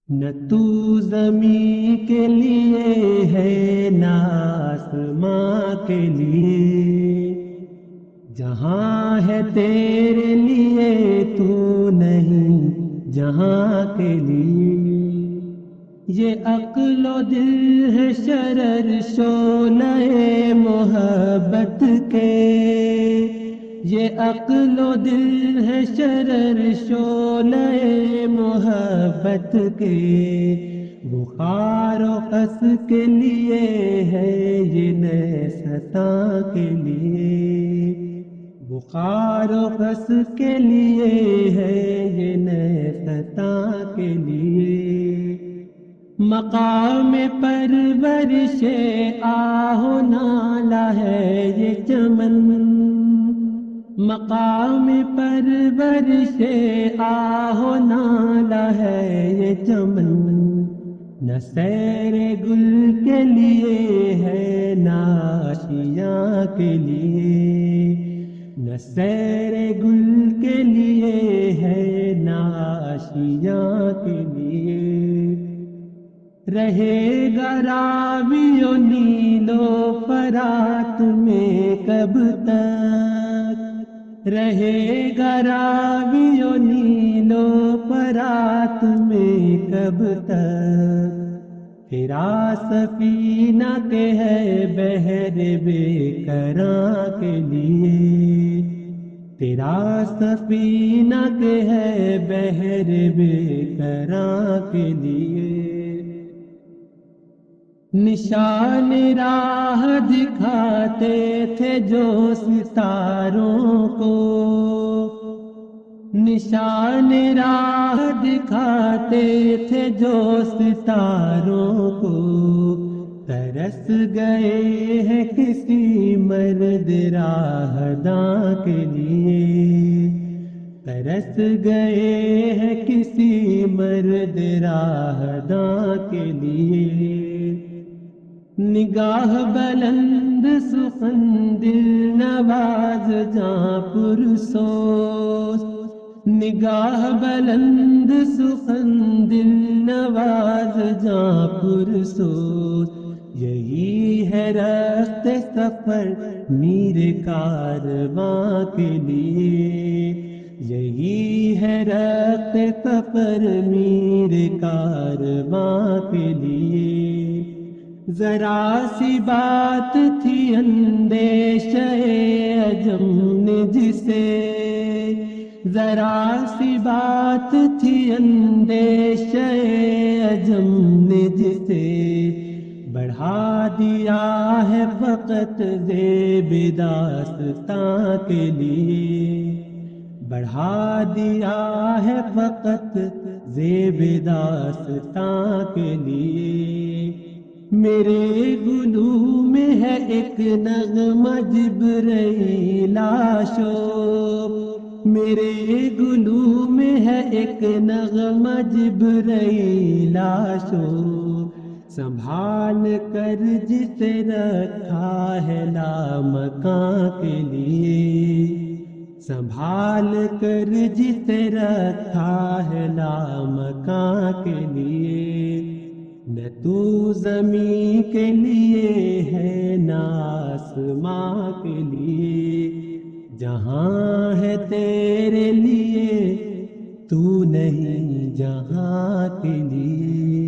نہ تو زمین کے لیے ہے نہ آسماں کے لیے، جہاں ہے تیرے لیے تو نہیں جہاں کے لیے۔ یہ عقل و دل ہے شرر شعلہ محبت کے، یہ عقل و دل ہے شرر شعلہ محبت کے، بخار و خس کے لیے ہے یہ نیستاں کے لیے، بخار و خس کے لیے ہے یہ نیستاں کے لیے۔ مقام پرورش آہ و نالہ ہے یہ چمن، مقام پرورش آہ و نالہ ہے یہ چمن، نہ سیر گل کے لیے ہے نہ آشیاں کے لیے، نہ سیر گل کے لیے ہے نہ آشیاں کے لیے۔ رہے گا راوی و نیلو فرات میں کب تک، رہے گا راوی و نیلو فرات میں کب تک، پھرا سفینہ کے ہے بحر بے کراں کے لیے، تیرا سفینہ کے ہے بحر بے کراں کے لیے۔ نشان راہ دکھاتے تھے جو ستاروں کو، نشان راہ دکھاتے تھے جو ستاروں کو، ترس گئے ہیں کسی مرد راہداں کے لیے، ترس گئے ہیں کسی مرد راہداں کے لیے۔ نگاہ بلند سخن دل نواز جاں پرسوز، نگاہ بلند سخن دل نواز جاں پرسوز، یہی ہے رخت سفر میر کارواں کے لیے، یہی ہے رخت سفر میر کارواں کے لیے۔ ذرا سی بات تھی اندیشہ عجم نے جسے، ذرا سی بات تھی اندیشہ عجم نے جسے، بڑھا دیا ہے فقط زیب داستاں کے لیے، بڑھا دیا ہے فقط زیب داستاں کے لیے۔ میرے گلو میں ہے ایک نغمہ جبرائیل آشو، میرے گلو میں ہے ایک نغمہ جبرائیل آشو، سنبھال کر جسے رکھا ہے لامکاں کے لیے، سنبھال کر جسے رکھا ہے لامکاں کے لیے۔ نہ تو زمین کے لیے ہے نہ آسماں کے لیے، جہاں ہے تیرے لیے تو نہیں جہاں کے لیے۔